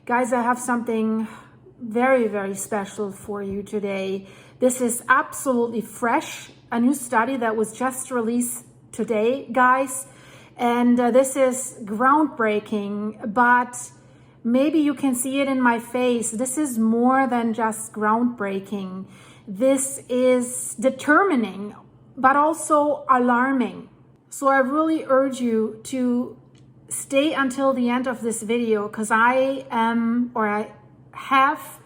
Guys, I have something very, very special for you today. This is absolutely fresh, a new study that was just released today, guys. And this is groundbreaking, but maybe you can see it in my face. This is more than just groundbreaking. This is determining, but also alarming. So I really urge you to stay until the end of this video, because I have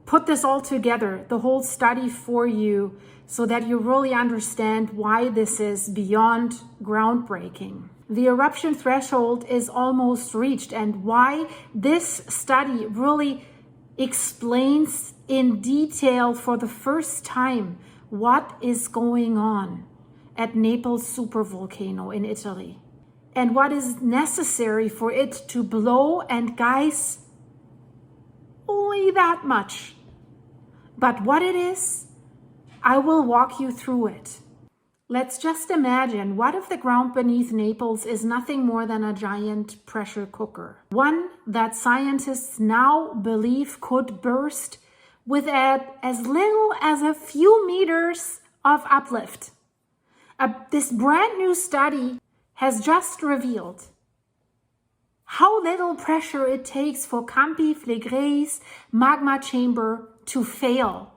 put this all together, the whole study for you, so that you really understand why this is beyond groundbreaking. The eruption threshold is almost reached, and why this study really explains in detail for the first time what is going on at Naples supervolcano in Italy, and what is necessary for it to blow, and guys, only that much. But what it is, I will walk you through it. Let's just imagine, what if the ground beneath Naples is nothing more than a giant pressure cooker? One that scientists now believe could burst with as little as a few meters of uplift. This brand new study has just revealed how little pressure it takes for Campi Flegrei's magma chamber to fail.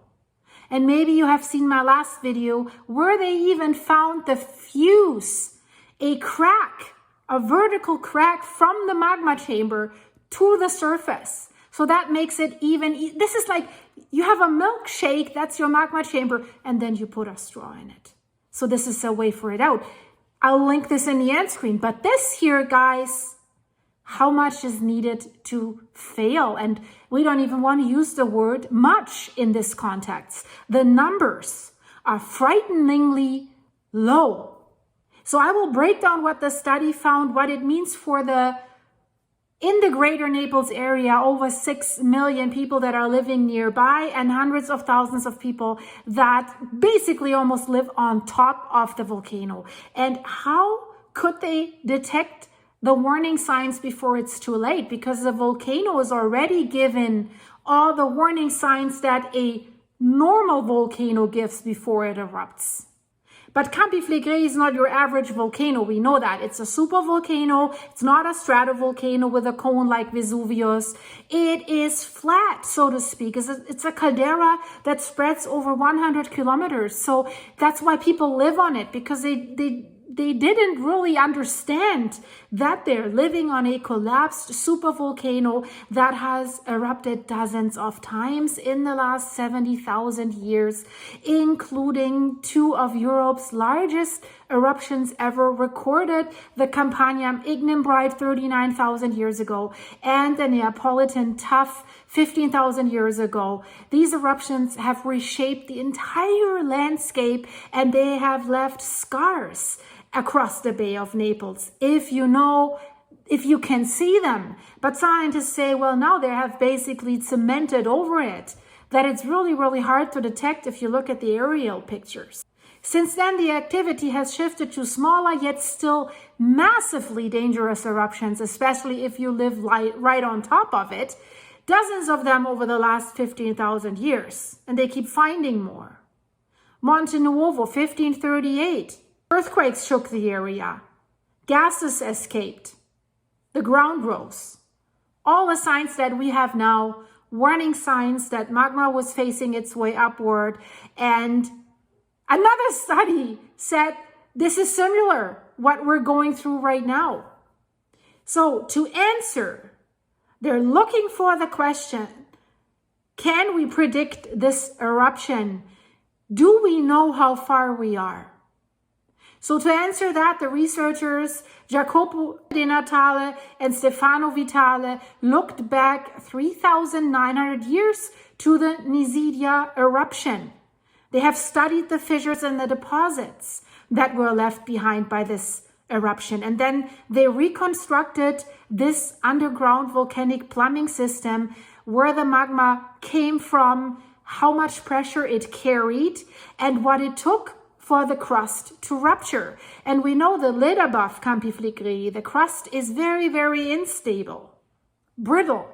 And maybe you have seen my last video where they even found the fuse, a crack, a vertical crack from the magma chamber to the surface. So that makes it even, this is like you have a milkshake, that's your magma chamber, and then you put a straw in it. So this is a way for it out. I'll link this in the end screen, but this here, guys, how much is needed to fail? And we don't even want to use the word much in this context. The numbers are frighteningly low. So I will break down what the study found, what it means for in the greater Naples area, over 6 million people that are living nearby, and hundreds of thousands of people that basically almost live on top of the volcano. And how could they detect the warning signs before it's too late? Because the volcano is already given all the warning signs that a normal volcano gives before it erupts. But Campi Flegrei is not your average volcano. We know that. It's a supervolcano. It's not a stratovolcano with a cone like Vesuvius. It is flat, so to speak. It's a caldera that spreads over 100 kilometers. So that's why people live on it, because they didn't really understand that they're living on a collapsed supervolcano that has erupted dozens of times in the last 70,000 years, including 2 of Europe's largest eruptions ever recorded, the Campanian Ignimbrite 39,000 years ago, and the Neapolitan Tuff 15,000 years ago. These eruptions have reshaped the entire landscape, and they have left scars across the Bay of Naples, if you can see them. But scientists say, well, now they have basically cemented over it, that it's really, really hard to detect if you look at the aerial pictures. Since then, the activity has shifted to smaller, yet still massively dangerous eruptions, especially if you live right on top of it. Dozens of them over the last 15,000 years, and they keep finding more. Monte Nuovo, 1538. Earthquakes shook the area. Gases escaped. The ground rose. All the signs that we have now, warning signs that magma was facing its way upward. And another study said this is similar what we're going through right now. So to answer, they're looking for the question, can we predict this eruption? Do we know how far we are? So to answer that, the researchers Jacopo Di Natale and Stefano Vitale looked back 3,900 years to the Nisida eruption. They have studied the fissures and the deposits that were left behind by this eruption. And then they reconstructed this underground volcanic plumbing system, where the magma came from, how much pressure it carried, and what it took for the crust to rupture. And we know the lid above Campi Flegrei, the crust is very, very unstable, brittle.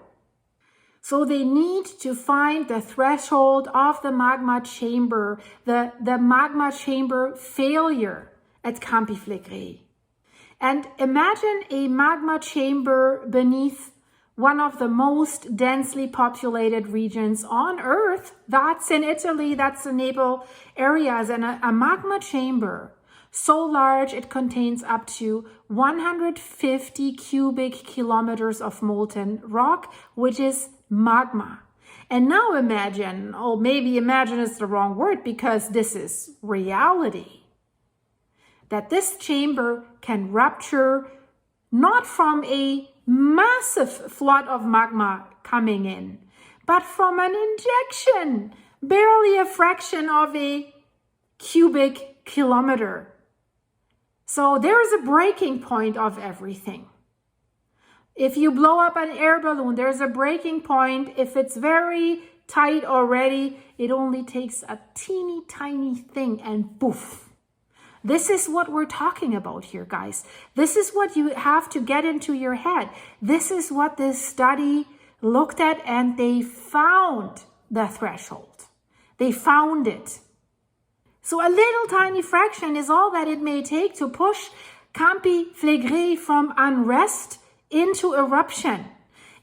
So they need to find the threshold of the magma chamber, the magma chamber failure at Campi Flegrei. And imagine a magma chamber beneath one of the most densely populated regions on Earth. That's in Italy, that's the Naples areas, and a magma chamber so large it contains up to 150 cubic kilometers of molten rock, which is magma. And now imagine, or maybe imagine is the wrong word because this is reality, that this chamber can rupture not from a massive flood of magma coming in, but from an injection, barely a fraction of a cubic kilometer. So there is a breaking point of everything. If you blow up an air balloon, there's a breaking point. If it's very tight already, it only takes a teeny tiny thing and poof. This is what we're talking about here, guys. This is what you have to get into your head. This is what this study looked at, and they found the threshold. They found it. So a little tiny fraction is all that it may take to push Campi Flegrei from unrest into eruption.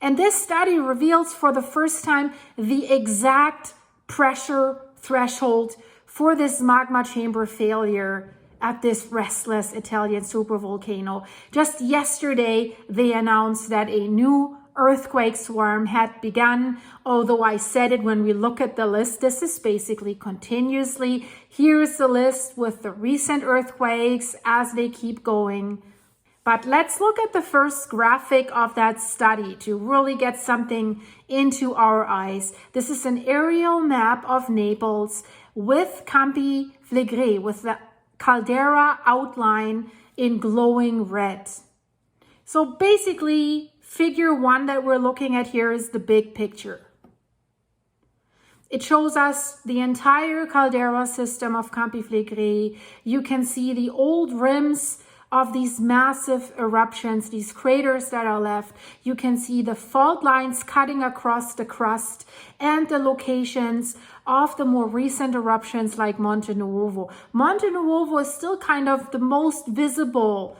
And this study reveals for the first time the exact pressure threshold for this magma chamber failure at this restless Italian supervolcano. Just yesterday, they announced that a new earthquake swarm had begun. Although I said it when we look at the list, this is basically continuously. Here's the list with the recent earthquakes as they keep going. But let's look at the first graphic of that study to really get something into our eyes. This is an aerial map of Naples with Campi Flegrei, with the caldera outline in glowing red. So basically, figure one that we're looking at here is the big picture. It shows us the entire caldera system of Campi Flegrei. You can see the old rims of these massive eruptions, these craters that are left. You can see the fault lines cutting across the crust and the locations of the more recent eruptions like Monte Nuovo. Monte Nuovo is still kind of the most visible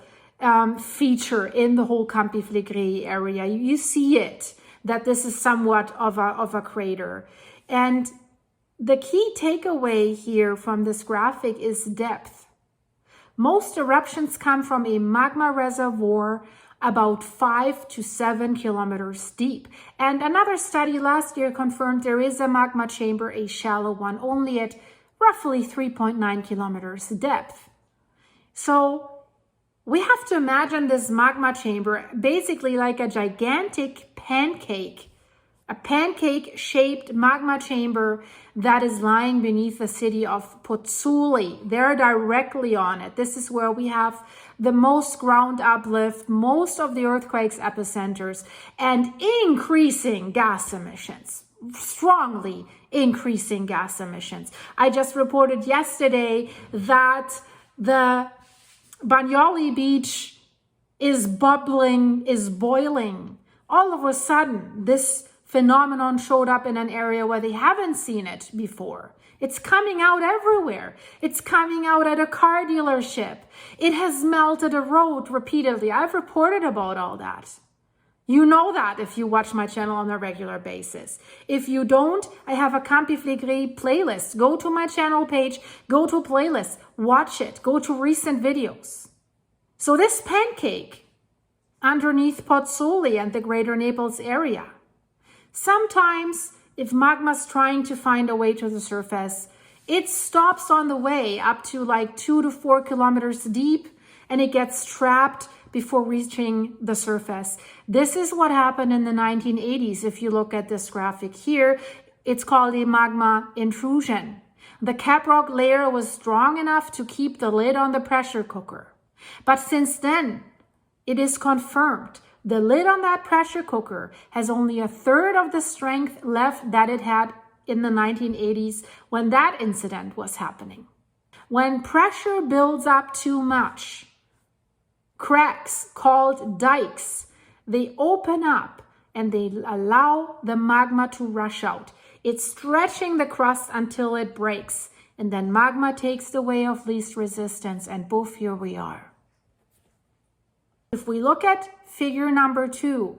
feature in the whole Campi Flegrei area. You see it, that this is somewhat of a crater. And the key takeaway here from this graphic is depth. Most eruptions come from a magma reservoir about 5 to 7 kilometers deep. And another study last year confirmed there is a magma chamber, a shallow one, only at roughly 3.9 kilometers depth. So we have to imagine this magma chamber basically like a gigantic pancake, a pancake-shaped magma chamber that is lying beneath the city of Pozzuoli. They're directly on it. This is where we have the most ground uplift, most of the earthquake's epicenters, and increasing gas emissions, strongly increasing gas emissions. I just reported yesterday that the Bagnoli Beach is bubbling, is boiling. All of a sudden, this phenomenon showed up in an area where they haven't seen it before. It's coming out everywhere. It's coming out at a car dealership. It has melted a road repeatedly. I've reported about all that. You know that if you watch my channel on a regular basis. If you don't, I have a Campi Flegrei playlist. Go to my channel page, go to playlist, watch it, go to recent videos. So this pancake underneath Pozzuoli and the greater Naples area, sometimes if magma's trying to find a way to the surface, it stops on the way up to like 2 to 4 kilometers deep and it gets trapped before reaching the surface. This is what happened in the 1980s. If you look at this graphic here, it's called a magma intrusion. The caprock layer was strong enough to keep the lid on the pressure cooker. But since then, it is confirmed the lid on that pressure cooker has only a third of the strength left that it had in the 1980s when that incident was happening. When pressure builds up too much, cracks called dikes, they open up and they allow the magma to rush out. It's stretching the crust until it breaks, and then magma takes the way of least resistance, and poof, here we are. If we look at figure number 2,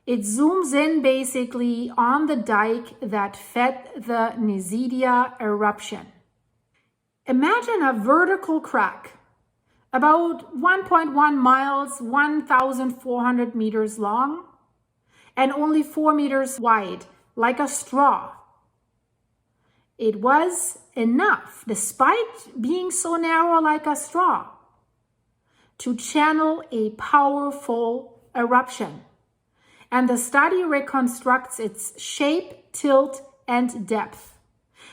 it zooms in basically on the dike that fed the Nisida eruption. Imagine a vertical crack about 1.1 miles, 1,400 meters long, and only 4 meters wide, like a straw. It was enough, despite being so narrow like a straw, to channel a powerful eruption. And the study reconstructs its shape, tilt, and depth.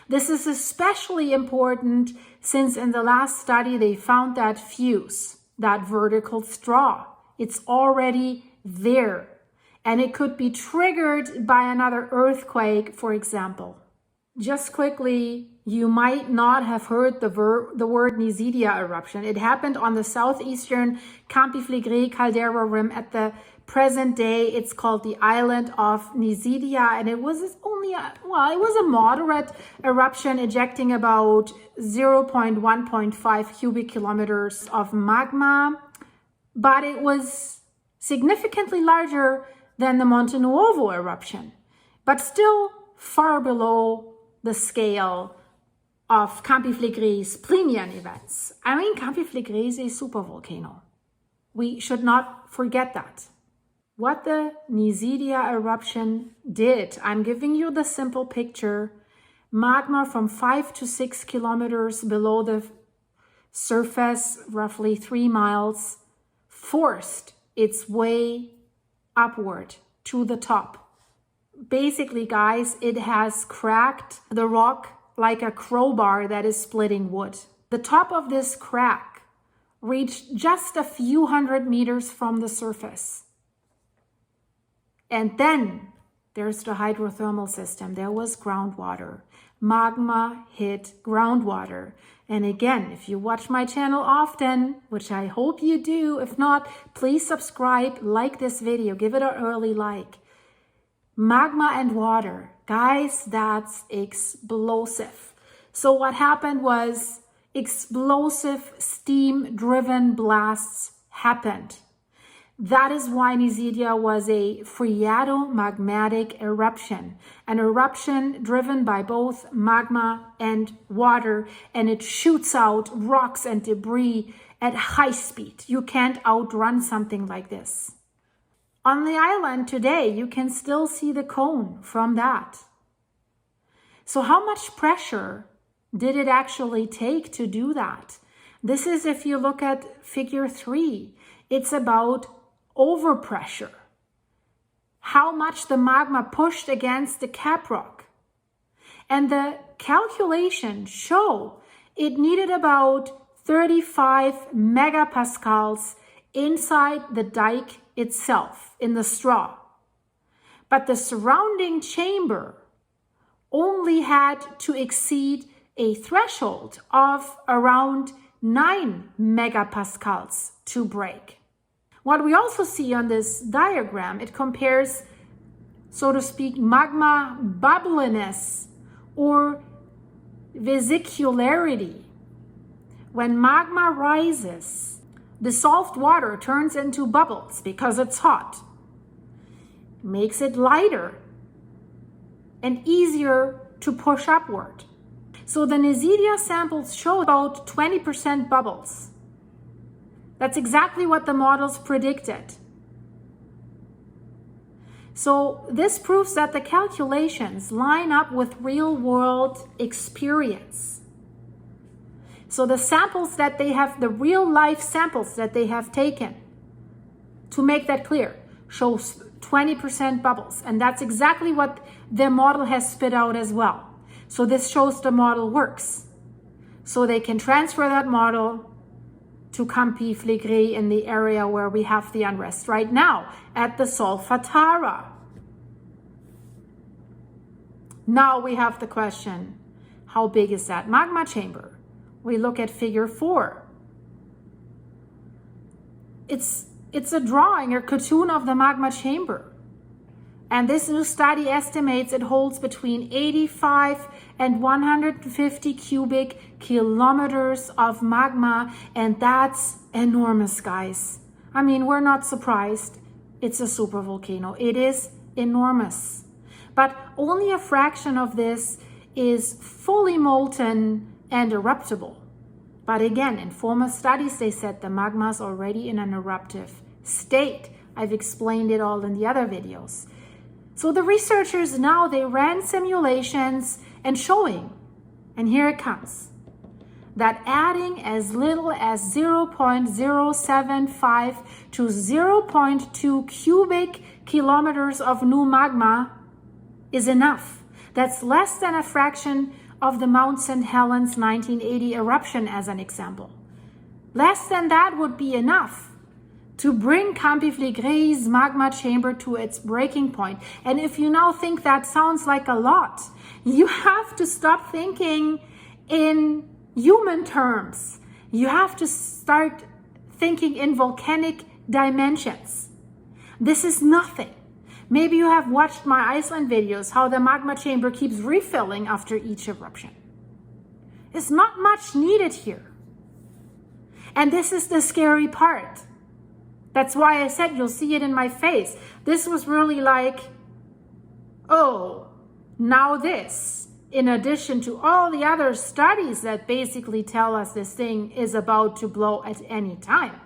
This is especially important since in the last study they found that fuse, that vertical straw. It's already there, and it could be triggered by another earthquake, for example. Just quickly, you might not have heard the word Nisida eruption. It happened on the southeastern Campi Flegrei caldera rim. At the present day, it's called the island of Nisida, and it was only it was a moderate eruption, ejecting about 0.1.5 cubic kilometers of magma, but it was significantly larger than the Monte Nuovo eruption, but still far below the scale of Campi Flegrei's Plinian events. I mean, Campi Flegrei is a supervolcano. We should not forget that. What the Nisida eruption did, I'm giving you the simple picture. Magma from 5 to 6 kilometers below the surface, roughly 3 miles, forced its way upward to the top. Basically, guys, it has cracked the rock like a crowbar that is splitting wood. The top of this crack reached just a few hundred meters from the surface. And then there's the hydrothermal system. There was groundwater. Magma hit groundwater. And again, if you watch my channel often, which I hope you do, if not, please subscribe, like this video, give it an early like. Magma and water, guys, that's explosive. So what happened was explosive steam-driven blasts happened. That is why Nisida was a phreatomagmatic eruption, an eruption driven by both magma and water, and it shoots out rocks and debris at high speed. You can't outrun something like this. On the island today, you can still see the cone from that. So how much pressure did it actually take to do that? This is, if you look at figure 3, it's about overpressure. How much the magma pushed against the caprock. And the calculations show it needed about 35 megapascals inside the dike itself, in the straw. But the surrounding chamber only had to exceed a threshold of around 9 megapascals to break. What we also see on this diagram, it compares, so to speak, magma bubbliness or vesicularity. When magma rises, dissolved water turns into bubbles because it's hot. Makes it lighter and easier to push upward. So the Nisida samples show about 20% bubbles. That's exactly what the models predicted. So this proves that the calculations line up with real-world experience. So the samples that they have, the real-life samples that they have taken, to make that clear, shows 20% bubbles. And that's exactly what their model has spit out as well. So this shows the model works. So they can transfer that model to Campi Flegrei in the area where we have the unrest right now, at the Solfatara. Now we have the question, how big is that magma chamber? We look at figure 4. It's a drawing or cartoon of the magma chamber. And this new study estimates it holds between 85 and 150 cubic kilometers of magma. And that's enormous, guys. I mean, we're not surprised. It's a supervolcano. It is enormous. But only a fraction of this is fully molten and eruptible. But again, in former studies, they said the magma is already in an eruptive state. I've explained it all in the other videos. So the researchers now, they ran simulations and showing, and here it comes, that adding as little as 0.075 to 0.2 cubic kilometers of new magma is enough. That's less than a fraction of the Mount St. Helens 1980 eruption as an example. Less than that would be enough to bring Campi Flegrei's magma chamber to its breaking point. And if you now think that sounds like a lot, you have to stop thinking in human terms. You have to start thinking in volcanic dimensions. This is nothing. Maybe you have watched my Iceland videos, how the magma chamber keeps refilling after each eruption. It's not much needed here. And this is the scary part. That's why I said you'll see it in my face. This was really like, oh, now this, in addition to all the other studies that basically tell us this thing is about to blow at any time.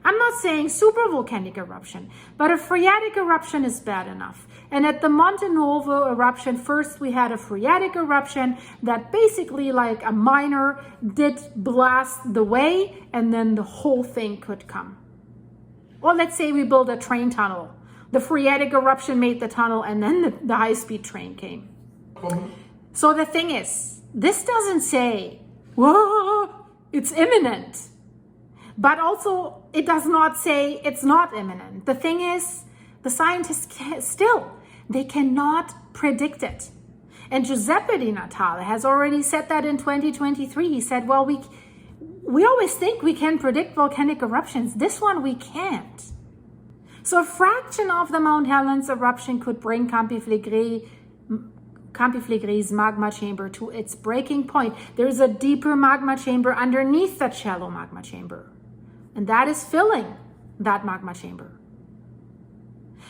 I'm not saying supervolcanic eruption, but a phreatic eruption is bad enough. And at the Monte Nuovo eruption, first we had a phreatic eruption that basically like a minor did blast the way, and then the whole thing could come. Or let's say we build a train tunnel. The phreatic eruption made the tunnel, and then the high-speed train came. So the thing is, this doesn't say, whoa, it's imminent. But also, it does not say it's not imminent. The thing is, the scientists they cannot predict it. And Giuseppe Di Natale has already said that in 2023. He said, well, we always think we can predict volcanic eruptions. This one we can't. So a fraction of the Mount Helens eruption could bring Campi Flegrei's magma chamber to its breaking point. There's a deeper magma chamber underneath that shallow magma chamber. And that is filling that magma chamber.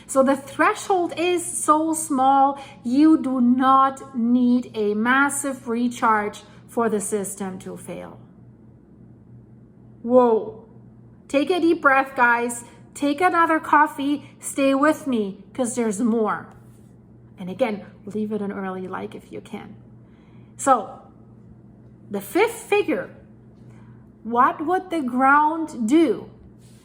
So the threshold is so small, you do not need a massive recharge for the system to fail. Whoa. Take a deep breath, guys. Take another coffee. Stay with me, because there's more. And again, leave it an early like if you can. So, the fifth figure. What would the ground do?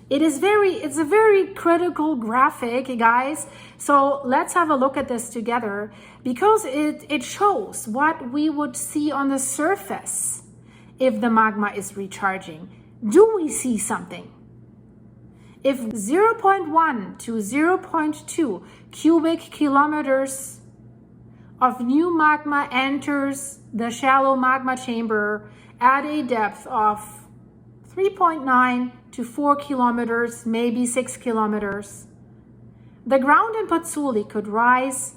It's a very critical graphic, guys. So let's have a look at this together, because it shows what we would see on the surface if the magma is recharging. Do we see something? If 0.1 to 0.2 cubic kilometers of new magma enters the shallow magma chamber at a depth of 3.9 to 4 kilometers, maybe 6 kilometers, the ground in Pozzuoli could rise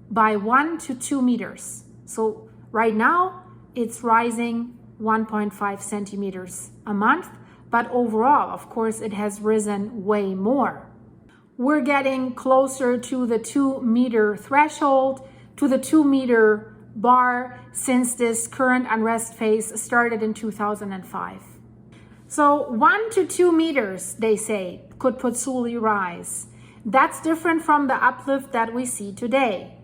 by 1 to 2 meters. So right now it's rising 1.5 centimeters a month, but overall, of course, it has risen way more. We're getting closer to the 2 meter threshold, to the 2 meter bar, since this current unrest phase started in 2005. So 1 to 2 meters, they say, could Pozzuoli rise. That's different from the uplift that we see today,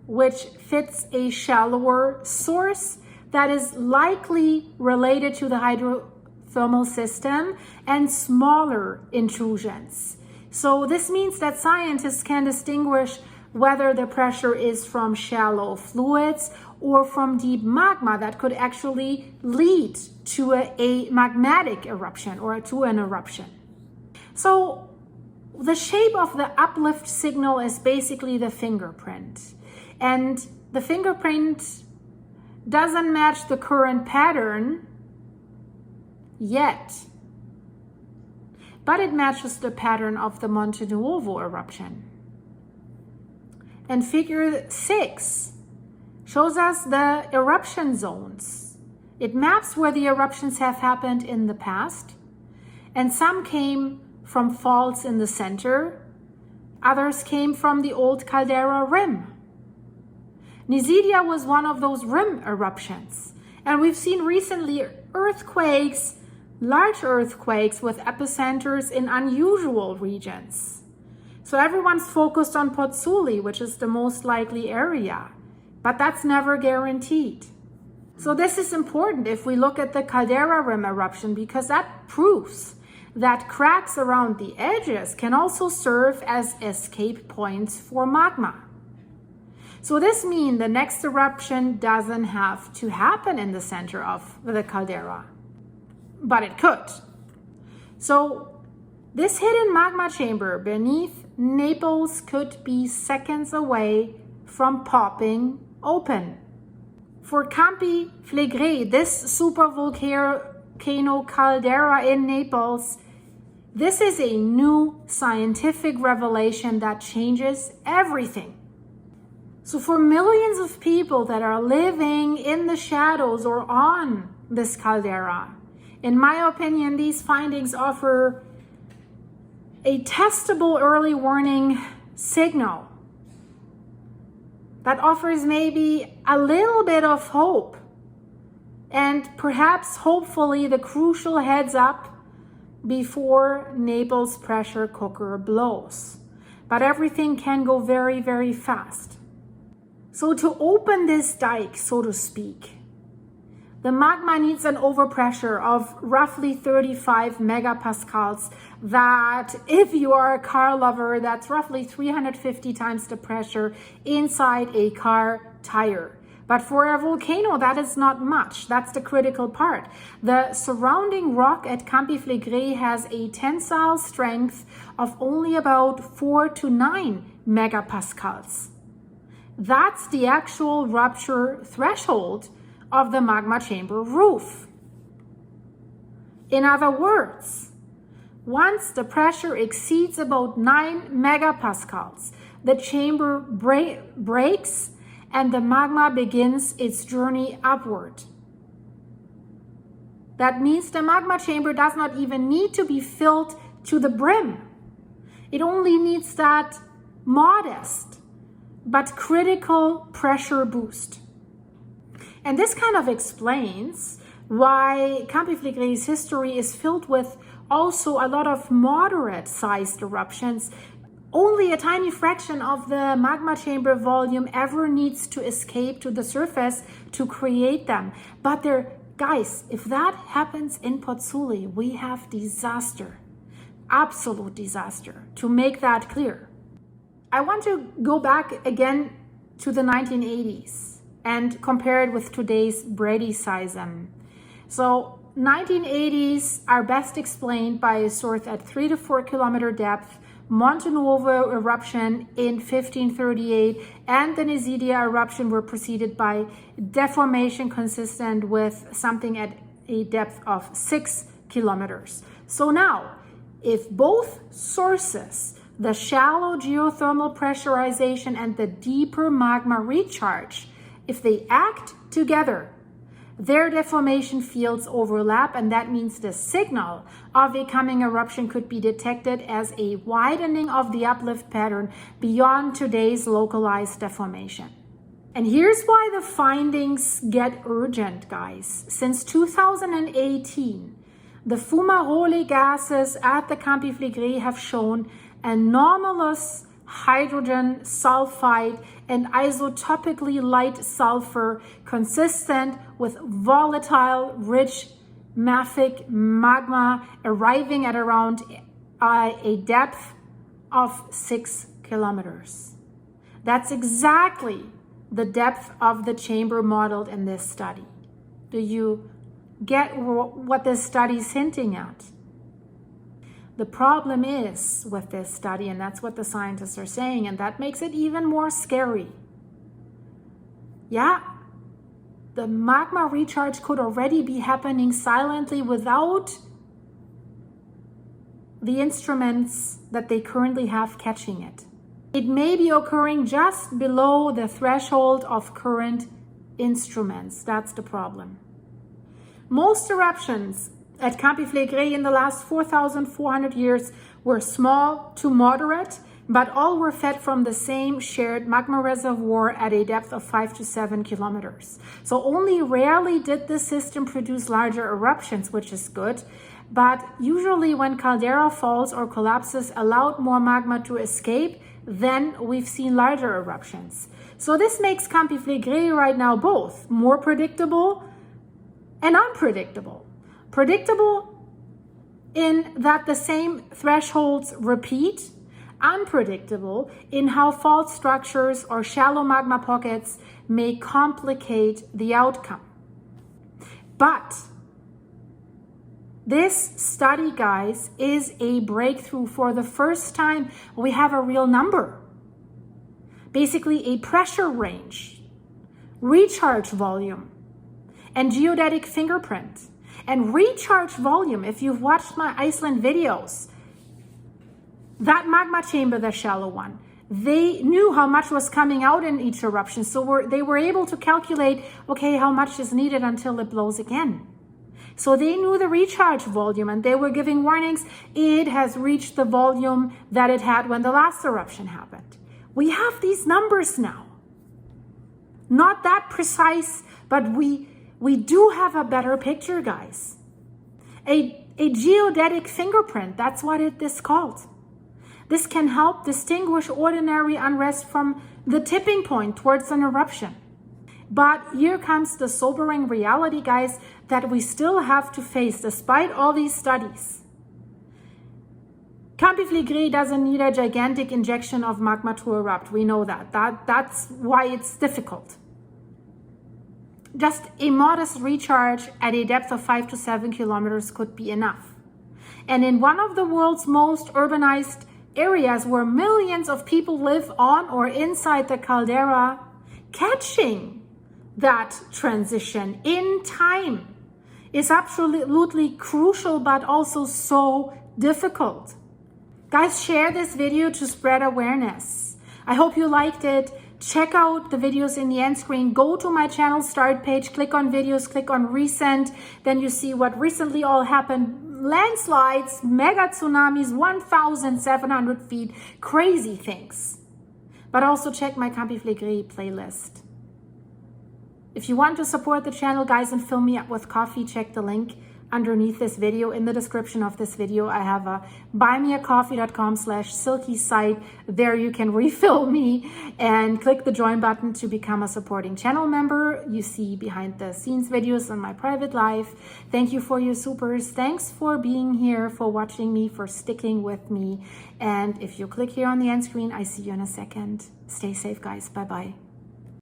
which fits a shallower source that is likely related to the hydrothermal system and smaller intrusions. So this means that scientists can distinguish whether the pressure is from shallow fluids or from deep magma that could actually lead to a magmatic eruption or to an eruption. So the shape of the uplift signal is basically the fingerprint. And the fingerprint doesn't match the current pattern yet, but it matches the pattern of the Monte Nuovo eruption. And figure 6 shows us the eruption zones. It maps where the eruptions have happened in the past, and some came from faults in the center, others came from the old caldera rim. Nisida was one of those rim eruptions, and we've seen recently earthquakes, large earthquakes with epicenters in unusual regions. So everyone's focused on Pozzuoli, which is the most likely area, but that's never guaranteed. So this is important if we look at the caldera rim eruption, because that proves that cracks around the edges can also serve as escape points for magma. So this means the next eruption doesn't have to happen in the center of the caldera, but it could. So this hidden magma chamber beneath Naples could be seconds away from popping open. For Campi Flegrei, this supervolcano caldera in Naples, this is a new scientific revelation that changes everything. So for millions of people that are living in the shadows or on this caldera, in my opinion, these findings offer a testable early warning signal that offers maybe a little bit of hope, and perhaps hopefully the crucial heads up before Naples pressure cooker blows. But everything can go very, very fast. So to open this dike, so to speak, the magma needs an overpressure of roughly 35 megapascals. That, if you are a car lover, that's roughly 350 times the pressure inside a car tire. But for a volcano, that is not much. That's the critical part. The surrounding rock at Campi Flegrei has a tensile strength of only about 4 to 9 megapascals. That's the actual rupture threshold of the magma chamber roof. In other words, once the pressure exceeds about 9 megapascals, the chamber breaks and the magma begins its journey upward. That means the magma chamber does not even need to be filled to the brim. It only needs that modest but critical pressure boost. And this kind of explains why Campi Flegrei's history is filled with also a lot of moderate-sized eruptions. Only a tiny fraction of the magma chamber volume ever needs to escape to the surface to create them. But guys, if that happens in Pozzuoli, we have disaster, absolute disaster, to make that clear. I want to go back again to the 1980s and compare it with today's Brady seism. So 1980s are best explained by a source at 3 to 4 kilometer depth, Monte Nuovo eruption in 1538 and the Nisida eruption were preceded by deformation consistent with something at a depth of 6 kilometers. So now, if both sources, the shallow geothermal pressurization and the deeper magma recharge, if they act together, their deformation fields overlap, and that means the signal of a coming eruption could be detected as a widening of the uplift pattern beyond today's localized deformation. And here's why the findings get urgent, guys. Since 2018, the fumarole gases at the Campi Flegrei have shown anomalous hydrogen sulfide and isotopically light sulfur consistent with volatile, rich, mafic magma arriving at around a depth of 6 kilometers. That's exactly the depth of the chamber modeled in this study. Do you get what this study is hinting at? The problem is with this study, and that's what the scientists are saying, and that makes it even more scary. Yeah, the magma recharge could already be happening silently without the instruments that they currently have catching it. it may be occurring just below the threshold of current instruments. That's the problem. Most eruptions at Campi Flegrei in the last 4,400 years were small to moderate, but all were fed from the same shared magma reservoir at a depth of 5 to 7 kilometers. So only rarely did the system produce larger eruptions, which is good. But usually when caldera faults or collapses allowed more magma to escape, then we've seen larger eruptions. So this makes Campi Flegrei right now both more predictable and unpredictable. Predictable in that the same thresholds repeat, unpredictable in how fault structures or shallow magma pockets may complicate the outcome. But this study, guys, is a breakthrough. For the first time, we have a real number. Basically, a pressure range, recharge volume, and geodetic fingerprint. And recharge volume, if you've watched my Iceland videos, that magma chamber, the shallow one, they knew how much was coming out in each eruption. So they were able to calculate, okay, how much is needed until it blows again. So they knew the recharge volume and they were giving warnings. It has reached the volume that it had when the last eruption happened. We have these numbers now. Not that precise, but we do have a better picture, guys. A geodetic fingerprint, that's what it is called. This can help distinguish ordinary unrest from the tipping point towards an eruption. But here comes the sobering reality, guys, that we still have to face despite all these studies. Campi Flegrei doesn't need a gigantic injection of magma to erupt. We know that. That's why it's difficult. Just a modest recharge at a depth of 5 to 7 kilometers could be enough. And in one of the world's most urbanized areas where millions of people live on or inside the caldera, catching that transition in time is absolutely crucial, but also so difficult. Guys, share this video to spread awareness. I hope you liked it. Check out the videos in the end screen. Go to my channel start page, click on videos, click on recent. Then you see what recently all happened. Landslides, mega tsunamis, 1,700 feet, crazy things. But also check my Campi Flegrei playlist. If you want to support the channel, guys, and fill me up with coffee, check the link underneath this video. In the description of this video, I have a buymeacoffee.com/silky site. There you can refill me and click the join button to become a supporting channel member. You see behind the scenes videos on my private life. Thank you for your supers. Thanks for being here, for watching me, for sticking with me. And if you click here on the end screen, I see you in a second. Stay safe, guys. Bye-bye.